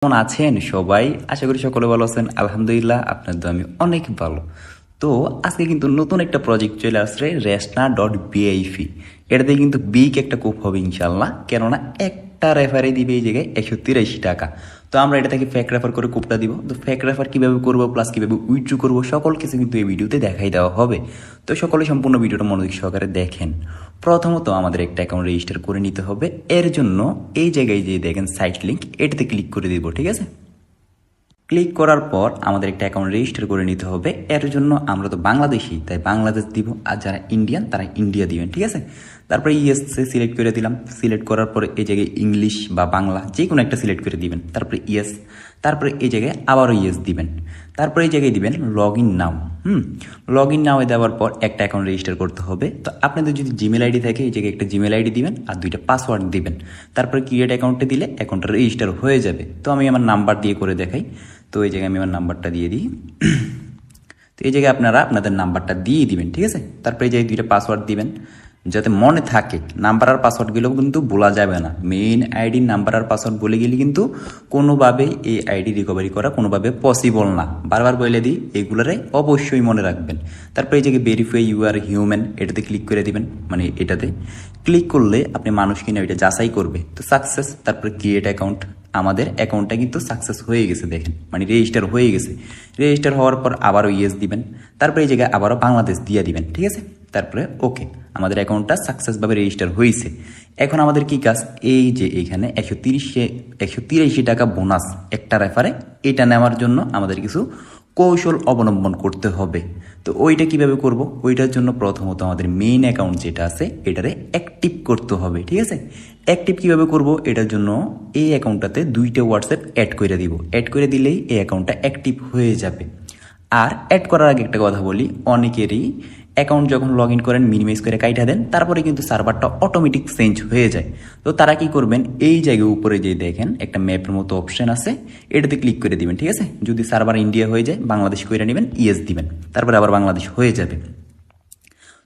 কেমন আছেন সবাই? আশা করি সকলে ভালো আছেন। আলহামদুলিল্লাহ, আপনার তো আমি অনেক ভালো। তো আজকে কিন্তু নতুন একটা প্রজেক্ট চলে আসছে, রেসনা.বিআইপি। এটাতে কিন্তু বিগ একটা কোপ হবে ইনশাল্লাহ, কেননা একটা রেফারে দিবে এই জায়গায় 183 টাকা। তো আমরা এটা থেকে ফেক রেফার করে কোপটা দিব। তো ফেক রেফার কিভাবে করবো প্লাস কিভাবে উইথড্র করবো সকল কিছু কিন্তু এই ভিডিওতে দেখাই দেওয়া হবে। তো সকলে সম্পূর্ণ ভিডিওটা মনোযোগ সহকারে দেখেন। প্রথমত আমাদের একটা অ্যাকাউন্ট রেজিস্টার করে নিতে হবে। এর জন্য এই জায়গায় যে দেখেন সাইট লিঙ্ক, এটাতে ক্লিক করে দিব। ঠিক আছে, ক্লিক করার পর আমাদের একটা অ্যাকাউন্ট রেজিস্টার করে নিতে হবে। এর জন্য আমরা তো বাংলাদেশি, তাই বাংলাদেশ দিব, আর যারা ইন্ডিয়ান তারা ইন্ডিয়া দিবেন। ঠিক আছে, তারপরে ইয়েস সিলেক্ট করে দিলাম। সিলেক্ট করার পরে এই জায়গায় ইংলিশ বা বাংলা যে কোনো একটা সিলেক্ট করে দিবেন। তারপরে ইয়েস, তারপরে এই জায়গায় আবারও ইয়েস দিবেন। তারপরে এই জায়গায় দিবেন log in now. Log in now দেওয়ার পর একটা অ্যাকাউন্ট রেজিস্টার করতে হবে। তো আপনাদের যদি জিমেল আইডি থাকে এই জায়গায় একটা জিমেল আইডি দিবেন আর দুইটা পাসওয়ার্ড দিবেন। তারপরে ক্রিয়েট অ্যাকাউন্টে দিলে অ্যাকাউন্টটা রেজিস্টার হয়ে যাবে। তো আমি আমার নাম্বার দিয়ে করে দেখাই। তো এই জায়গায় আমি আমার নাম্বারটা দিয়ে দিই। তো এই জায়গায় আপনারা আপনাদের নাম্বারটা দিয়ে দিবেন। ঠিক আছে, তারপরে এই জায়গায় দুইটা পাসওয়ার্ড দিবেন যাতে মনে থাকে। নাম্বার আর পাসওয়ার্ডগুলো কিন্তু বলা যাবে না। মেইন আইডির নাম্বার আর পাসওয়ার্ড বলে গেলে কিন্তু কোনোভাবেই এই আইডি রিকভারি করা কোনোভাবে পসিবল না। বারবার বলে দিই, এগুলোরে অবশ্যই মনে রাখবেন। তারপরে এই জায়গায় ভেরিফাই ইউ আর হিউম্যান, এটাতে ক্লিক করে দিবেন। মানে এটাতে ক্লিক করলে আপনি মানুষ কিনা ওইটা যাচাই করবে। তো সাকসেস, তারপরে ক্রিয়েট অ্যাকাউন্ট। আমাদের অ্যাকাউন্টটা কিন্তু সাকসেস হয়ে গেছে, দেখেন, মানে রেজিস্টার হয়ে গেছে। রেজিস্টার হওয়ার পর আবারও ইয়েস দিবেন। তারপরে এই জায়গায় আবারও বাংলাদেশ দিয়ে দিবেন। ঠিক আছে, তারপরে ওকে, আমাদের অ্যাকাউন্টটা সাকসেসভাবে রেজিস্টার হয়েছে। এখন আমাদের কি কাজ, এই যে এখানে 183 টাকা বোনাস একটা রেফারে, এটা নেওয়ার জন্য আমাদের কিছু কৌশল অবলম্বন করতে হবে। তো ওইটা কিভাবে করব, ওইটার জন্য প্রথমত আমাদের মেইন অ্যাকাউন্ট যেটা আছে এটারে অ্যাক্টিভ করতে হবে। ঠিক আছে, অ্যাক্টিভ কিভাবে করব, এটার জন্য এই অ্যাকাউন্টটাতে দুইটা হোয়াটসঅ্যাপ অ্যাড করে দিব। অ্যাড করে দিলেই এই অ্যাকাউন্টটা অ্যাক্টিভ হয়ে যাবে। আর অ্যাড করার আগে একটা কথা বলি, অনেকেরই অ্যাকাউন্ট যখন লগ ইন করেন মিনিমাইজ করে কাইটা দেন, তারপরে কিন্তু সার্ভারটা অটোমেটিক চেঞ্জ হয়ে যায়। তো তারা কি করবেন, এই জায়গায় উপরে যে দেখেন একটা ম্যাপের মতো অপশন আছে, এটাতে ক্লিক করে দিবেন। ঠিক আছে, যদি সার্ভার ইন্ডিয়া হয়ে যায় বাংলাদেশ করে নেবেন, ইয়েস দিবেন, তারপরে আবার বাংলাদেশ হয়ে যাবে।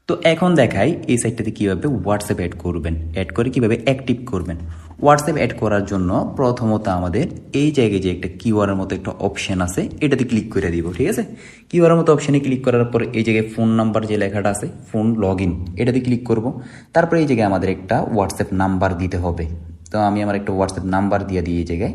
তো এখন দেখাই এই সাইটটাতে কীভাবে হোয়াটসঅ্যাপ অ্যাড করবেন, অ্যাড করে কীভাবে অ্যাক্টিভ করবেন। হোয়াটসঅ্যাপ অ্যাড করার জন্য প্রথমত আমাদের এই জায়গায় যে একটা কিউআরের মতো একটা অপশন আছে, এটাতে ক্লিক করে দিব। ঠিক আছে, কিউআরের মতো অপশানে ক্লিক করার পর এই জায়গায় ফোন নাম্বার যে লেখাটা আছে, ফোন লগ ইন, এটাতে ক্লিক করব। তারপরে এই জায়গায় আমাদের একটা হোয়াটসঅ্যাপ নাম্বার দিতে হবে। তো আমি আমার একটা হোয়াটসঅ্যাপ নাম্বার দিয়ে দিই এই জায়গায়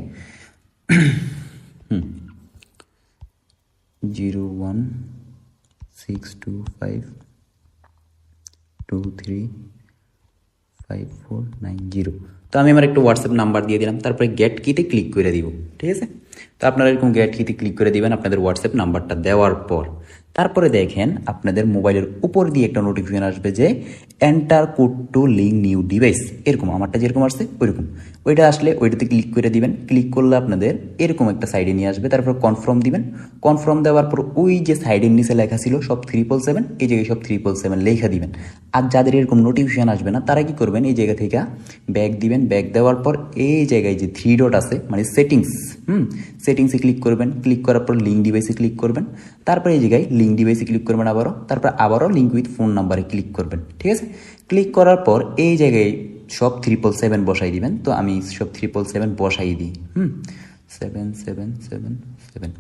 0162523549 তো আমি আমার একটা হোয়াটসঅ্যাপ নাম্বার দিয়ে দিলাম। তারপরে গেট কিতে ক্লিক করে দিব। ঠিক আছে, তো আপনারা এরকম গেট কিতে ক্লিক করে দিবেন আপনাদের হোয়াটসঅ্যাপ নাম্বারটা দেওয়ার পর। তারপরে দেখেন আপনাদের মোবাইলের উপর দিয়ে একটা নোটিফিকেশন আসবে যে enter code two link new device, এরকম আমারটা যেরকম আসছে ওইরকম। ওইটা আসলে ওইটাতে ক্লিক করে দিবেন। ক্লিক করলে আপনাদের এরকম একটা সাইডে নিয়ে আসবে। তারপর কনফার্ম দিবেন। কনফার্ম দেওয়ার পর ওই যে সাইডের নিচে লেখা ছিল সব 777, এই জায়গায় সব 777 লেখা দিবেন। আর যাদের এরকম নোটিফিকেশন আসবে না তারা কি করবেন, এই জায়গা থেকে ব্যাক দিবেন। ব্যাক দেওয়ার পর এই জায়গায় যে 3 ডট আছে মানে সেটিংস, সেটিংসে ক্লিক করবেন। ক্লিক করার পর লিঙ্ক ডিভাইসে ক্লিক করবেন। তারপরে এই জায়গায় লিঙ্ক ডিভাইসে ক্লিক করবেন আবারও। তারপর আবারও লিঙ্ক উইথ ফোন নাম্বারে ক্লিক করবেন। ঠিক আছে, ক্লিক করার পর এই জায়গায় সব 777 বসাই দিবেন। তো আমি সব 777 বসাই দিই। 7777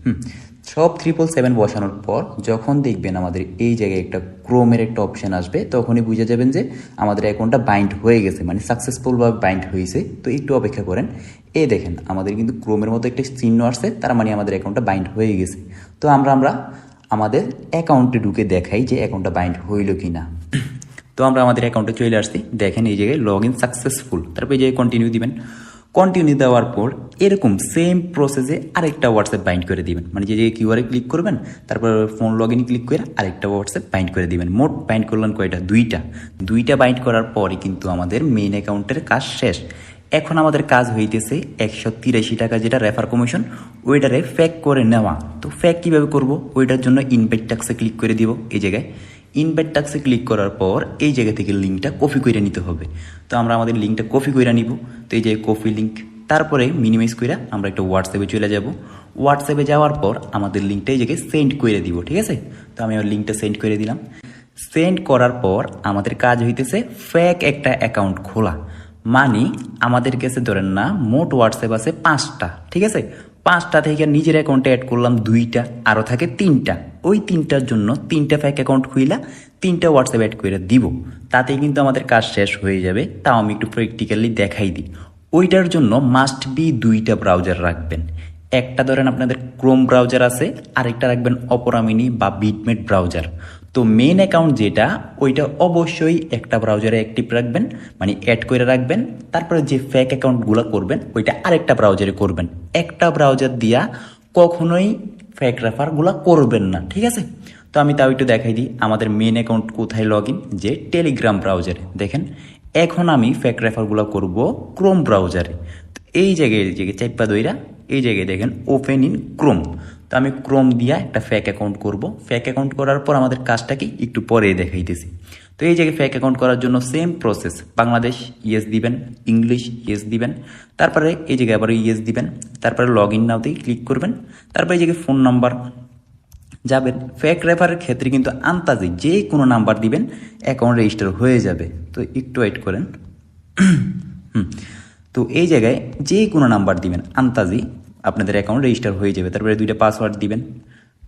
সব 777 বসানোর পর যখন দেখবেন আমাদের এই জায়গায় একটা ক্রোমের একটা অপশন আসবে, তখনই বুঝে যাবেন যে আমাদের অ্যাকাউন্টটা বাইন্ড হয়ে গেছে, মানে সাকসেসফুলভাবে বাইন্ড হয়েছে। তো একটু অপেক্ষা করেন। এই দেখেন আমাদের কিন্তু ক্রোমের মতো একটা চিহ্ন আসছে, তার মানে আমাদের অ্যাকাউন্টটা বাইন্ড হয়ে গেছে। তো আমরা আমাদের অ্যাকাউন্টে ঢুকে দেখাই যে অ্যাকাউন্টটা বাইন্ড হইল কি না। তো আমরা আমাদের অ্যাকাউন্টে চলে আসছি, দেখেন এই জায়গায় লগ ইন সাকসেসফুল। তারপর এই জায়গায় কন্টিনিউ দিবেন। কন্টিনিউ দেওয়ার পর এরকম সেম প্রসেসে আরেকটা হোয়াটসঅ্যাপ বাইন্ড করে দিবেন। মানে যে কিউআরে ক্লিক করবেন, তারপর ফোন লগ ইন ক্লিক করে আরেকটা হোয়াটসঅ্যাপ বাইন্ড করে দিবেন। মোট বাইন্ড করলেন কয়টা, দুইটা বাইন্ড করার পরে কিন্তু আমাদের মেইন অ্যাকাউন্টের কাজ শেষ। এখন আমাদের কাজ হইতেছে 183 টাকা যেটা রেফার কমিশন, ওইটারে ফেক করে নেওয়া। তো ফেক কীভাবে করব, ওইটার জন্য ইনভাইট ট্যাক্সে ক্লিক করে দিব। এই জায়গায় ইনভাইট ট্যাক্সে ক্লিক করার পর এই জায়গা থেকে লিঙ্কটা কপি করে নিতে হবে। তো আমরা আমাদের লিঙ্কটা কপি করে নিব। তো এই যে কপি লিঙ্ক, তারপরে মিনিমাইজ করে আমরা একটা হোয়াটসঅ্যাপে চলে যাব। হোয়াটসঅ্যাপে যাওয়ার পর আমাদের লিঙ্কটা এই জায়গায় সেন্ড করে দিব। ঠিক আছে, তো আমি আমার লিঙ্কটা সেন্ড করে দিলাম। সেন্ড করার পর আমাদের কাজ হইতেছে ফেক একটা অ্যাকাউন্ট খোলা। মানে আমাদের কাছে ধরেন না মোট হোয়াটসঅ্যাপ আছে 5টা। ঠিক আছে, 5টা থেকে নিজের অ্যাকাউন্টে অ্যাড করলাম 2টা, আরও থাকে 3টা। ওই 3টার জন্য 3টা ফেক অ্যাকাউন্ট খুইলা 3টা হোয়াটসঅ্যাপ অ্যাড করে দিব, তাতেই কিন্তু আমাদের কাজ শেষ হয়ে যাবে। তাও আমি একটু প্র্যাকটিক্যালি দেখাই দিই। ওইটার জন্য মাস্ট বি 2টা ব্রাউজার রাখবেন। একটা ধরেন আপনাদের ক্রোম ব্রাউজার আছে, আরেকটা রাখবেন অপেরা মিনি বা বিটমেট ব্রাউজার। তো মেন অ্যাকাউন্ট যেটা, ওইটা অবশ্যই একটা ব্রাউজারে অ্যাক্টিভ রাখবেন, মানে অ্যাড করে রাখবেন। তারপরে যে ফেক অ্যাকাউন্টগুলো করবেন ওইটা আরেকটা ব্রাউজারে করবেন। একটা ব্রাউজার দিয়া কখনোই ফেক রেফারগুলো করবেন না, ঠিক আছে? তো আমি তাও একটু দেখাই দিই আমাদের মেন অ্যাকাউন্ট কোথায় লগ ইন, যে টেলিগ্রাম ব্রাউজারে। দেখেন এখন আমি ফেক রেফারগুলো করব ক্রোম ব্রাউজারে। তো এই জায়গায় চাইপা দইরা এই জায়গায় দেখেন ওপেন ইন ক্রোম। তো আমি ক্রোম দিয়া একটা ফেক অ্যাকাউন্ট করব। ফেক অ্যাকাউন্ট করার পর আমাদের কাজটা কি একটু পরে দেখাইতেছি। তো এই জায়গায় ফেক অ্যাকাউন্ট করার জন্য সেম প্রসেস, বাংলাদেশ ইয়েস দিবেন, ইংলিশ ইয়েস দিবেন, তারপরে এই জায়গায় আবার ইয়েস দিবেন, তারপরে লগ ইন নাওতেই ক্লিক করবেন, তারপরে এই জায়গায় ফোন নাম্বার যাবেন। ফেক রেফারের ক্ষেত্রে কিন্তু আন্তাজে যে কোনো নাম্বার দিবেন, অ্যাকাউন্ট রেজিস্টার হয়ে যাবে। তো একটু ওয়েট করেন। তো এই জায়গায় যে কোনো নাম্বার দিবেন, আন্তাজি আপনাদের অ্যাকাউন্ট রেজিস্টার হয়ে যাবে। তারপরে 2টা পাসওয়ার্ড দিবেন।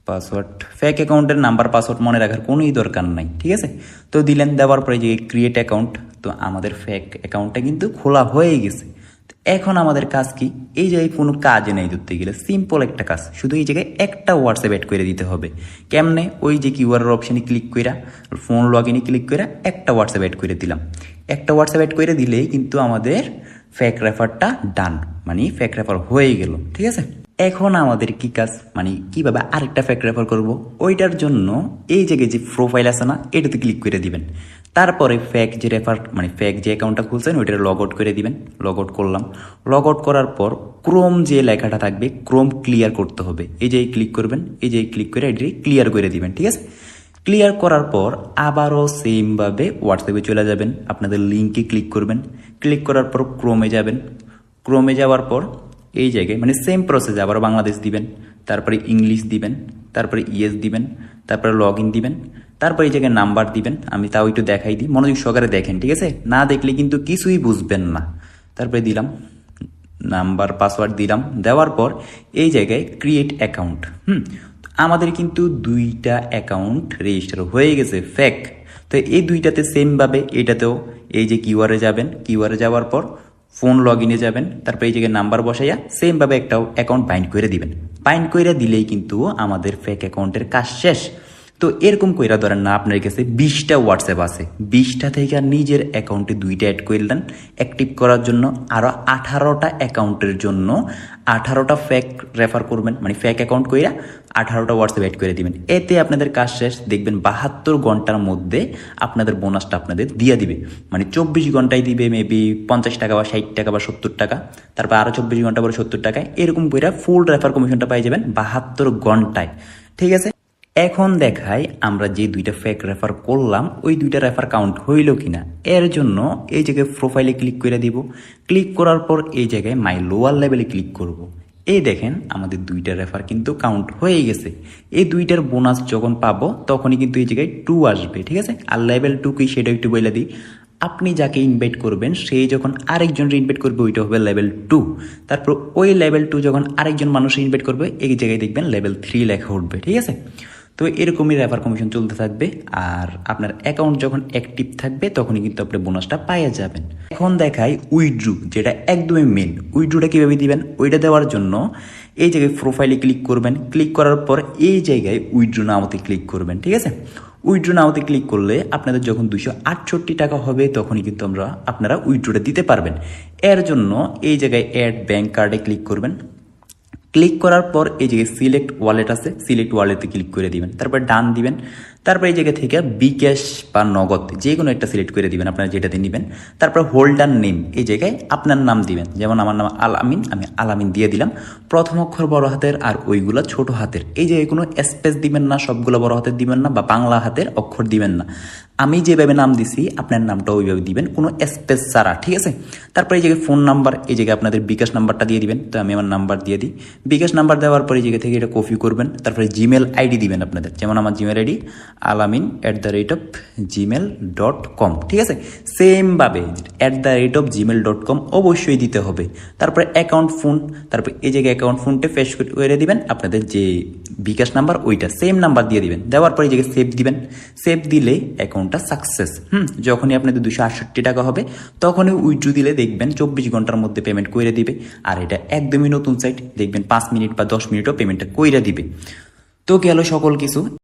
পাসওয়ার্ড ফেক অ্যাকাউন্টের নাম্বার পাসওয়ার্ড মনে রাখার কোনোই দরকার নাই, ঠিক আছে? তো দিলেন, দেওয়ার পরে যে ক্রিয়েট অ্যাকাউন্ট, তো আমাদের ফেক অ্যাকাউন্টটা কিন্তু খোলা হয়ে গেছে। এখন আমাদের কাজ কি, এই জায়গায় কোনো কাজ নেই ধরতে গেলে, সিম্পল একটা কাজ, শুধু এই জায়গায় একটা হোয়াটসঅ্যাপ অ্যাড করে দিতে হবে। কেমনে, ওই যে কিউআর অপশানে ক্লিক করে ফোন লগ ইনে ক্লিক করে একটা হোয়াটসঅ্যাপ অ্যাড করে দিলাম। একটা হোয়াটসঅ্যাপ অ্যাড করে দিলেই কিন্তু আমাদের ফেক রেফারটা ডান, মানে ফেক রেফার হয়ে গেল, ঠিক আছে? এখন আমাদের কি কাজ, মানে কিভাবে আরেকটা ফেক রেফার করব, ওইটার জন্য এই জায়গায় যে প্রোফাইল আছে না, এটাতে ক্লিক করে দিবেন। তারপরে ফেক যে রেফার, মানে ফেক যে অ্যাকাউন্টটা খুলছেন ওইটা লগ আউট করে দিবেন। লগ আউট করলাম। লগ আউট করার পর ক্রোম যে লেখাটা থাকবে, ক্রোম ক্লিয়ার করতে হবে। এই যে ক্লিক করবেন, এই যে ক্লিক করে এটি ক্লিয়ার করে দিবেন, ঠিক আছে? ক্লিয়ার করার পর আবারও সেমভাবে হোয়াটসঅ্যাপে চলে যাবেন, আপনাদের লিঙ্কে ক্লিক করবেন। ক্লিক করার পর ক্রোমে যাবেন। ক্রোমে যাওয়ার পর এই জায়গায় মানে সেম প্রসেস, আবার বাংলাদেশ দিবেন, তারপরে ইংলিশ দিবেন, তারপরে ইয়েস দিবেন, তারপরে লগ ইন দিবেন, তারপরে এই জায়গায় নাম্বার দিবেন। আমি তাও একটু দেখাই দিই, মনোযোগ সহকারে দেখেন, ঠিক আছে? না দেখলে কিন্তু কিছুই বুঝবেন না। তারপরে দিলাম নাম্বার, পাসওয়ার্ড দিলাম। দেওয়ার পর এই জায়গায় ক্রিয়েট অ্যাকাউন্ট। আমাদের কিন্তু 2টা অ্যাকাউন্ট রেজিস্টার হয়ে গেছে ফেক। তো এই 2টাতে সেমভাবে এটাতেও এই যে কিউআরে যাবেন, কিউআরে যাওয়ার পর ফোন লগ ইনে যাবেন, তারপরে এই জায়গায় নাম্বার বসাইয়া সেমভাবে একটা অ্যাকাউন্ট বাইন্ড করে দিবেন। বাইন্ড করে দিলেই কিন্তু আমাদের ফেক অ্যাকাউন্টের কাজ শেষ। তো এরকম কইরা ধরেন না আপনার কাছে 20টা হোয়াটসঅ্যাপ আছে, 20টা থেকে নিজের অ্যাকাউন্টে 2টা অ্যাড করলেন অ্যাক্টিভ করার জন্য, আরও 18টা অ্যাকাউন্টের জন্য 18টা ফেক রেফার করবেন, মানে ফেক অ্যাকাউন্ট কইরা 18টা হোয়াটসঅ্যাপ অ্যাড করে দিবেন। এতে আপনাদের কাজ শেষ। দেখবেন 72 ঘন্টার মধ্যে আপনাদের বোনাসটা আপনাদের দিয়ে দিবে, মানে 24 ঘন্টায় দিবে মেবি 50 টাকা বা 60 টাকা বা 70 টাকা, তারপর আরও 24 ঘন্টা পরে 70 টাকায়, এরকম কইরা ফুল রেফার কমিশনটা পাই যাবেন 72 ঘন্টায়, ঠিক আছে? এখন দেখাই আমরা যে 2টা ফেক রেফার করলাম ওই 2টা রেফার কাউন্ট হইল কিনা। এর জন্য এই জায়গায় প্রোফাইলে ক্লিক করে দিব। ক্লিক করার পর এই জায়গায় মাই লোয়ার লেভেলে ক্লিক করব। এই দেখেন আমাদের 2টা রেফার কিন্তু কাউন্ট হয়ে গেছে। এই 2টার বোনাস যখন পাবো তখনই কিন্তু এই জায়গায় 2 আসবে, ঠিক আছে? আর লেভেল 2 কি সেটা একটু বলে দিই। আপনি যাকে ইনভাইট করবেন সেই যখন আরেকজনকে ইনভাইট করবে ওইটা হবে লেভেল 2। তারপর ওই লেভেল 2 যখন আরেকজন মানুষ ইনভাইট করবে এই জায়গায় দেখবেন লেভেল 3 লেখা উঠবে, ঠিক আছে? তো এরকমই রেফার কমিশন চলতে থাকবে। আর আপনার অ্যাকাউন্ট যখন অ্যাক্টিভ থাকবে তখনই কিন্তু আপনি বোনাসটা পাইয়া যাবেন। এখন দেখাই উইথড্রু, যেটা একদমই মেন। উইথড্রুটা কীভাবে দিবেন, ওইটা দেওয়ার জন্য এই জায়গায় প্রোফাইলে ক্লিক করবেন। ক্লিক করার পর এই জায়গায় উইথড্রু নাওতে ক্লিক করবেন, ঠিক আছে? উইথড্রু নাওতে ক্লিক করলে আপনাদের যখন 268 টাকা হবে তখনই কিন্তু আপনারা উইথড্রুটা দিতে পারবেন। এর জন্য এই জায়গায় অ্যাড ব্যাংক কার্ডে ক্লিক করবেন। ক্লিক করার পর এই জায়গায় সিলেক্ট ওয়ালেট আছে, সিলেক্ট ওয়ালেটে ক্লিক করে দিবেন, তারপর ডান দিবেন। তারপর এই জায়গা থেকে বিকাশ বা নগদ যে কোনো একটা সিলেক্ট করে দিবেন আপনারা যেটাতে নেবেন। তারপর হোল্ডার নেম এই জায়গায় আপনার নাম দিবেন, যেমন আমার নাম আলামিন, আমি আলামিন দিয়ে দিলাম। প্রথম অক্ষর বড় হাতের আর ওইগুলো ছোট হাতের। এই জায়গায় কোনো স্পেস দিবেন না, সবগুলো বড় হাতের দিবেন না বা বাংলা হাতের অক্ষর দিবেন না। আমি যেভাবে নাম দিছি আপনার নামটা ওইভাবে দিবেন, কোনো স্পেস ছাড়া, ঠিক আছে। তারপরে এই জায়গায় ফোন নাম্বার, এই জায়গায় আপনাদের বিকাশ নাম্বারটা দিয়ে দিবেন। তো আমি আমার নাম্বার দিয়ে দিই। বিকাশ নাম্বার দেওয়ার পরে এই জায়গা থেকে এটা কপি করবেন, তারপরে জিমেল আইডি দিবেন আপনাদের, যেমন আমার জিমেল আইডি alamin@gmail.com, ঠিক আছে। সেমভাবে @gmail.com অবশ্যই দিতে হবে। তারপরে অ্যাকাউন্ট ফোন, তারপরে এই জায়গায় অ্যাকাউন্ট ফোনটা ফেস করে দিবেন, আপনাদের যে বিকাশ নাম্বার ওইটা সেম নাম্বার দিয়ে দিবেন। দেওয়ার পরে এই জায়গায় সেভ দিবেন। সেভ দিলে অ্যাকাউন্টটা সাকসেস। যখনই আপনাদের 268 টাকা হবে তখনই উইথড্র দিলে দেখবেন 24 ঘন্টার মধ্যে পেমেন্ট কইরা দিবে। আর এটা একদমই নতুন সাইট, দেখবেন 5 মিনিট বা 10 মিনিটও পেমেন্টটা কইরা দিবে। তো গেল সকল কিছু।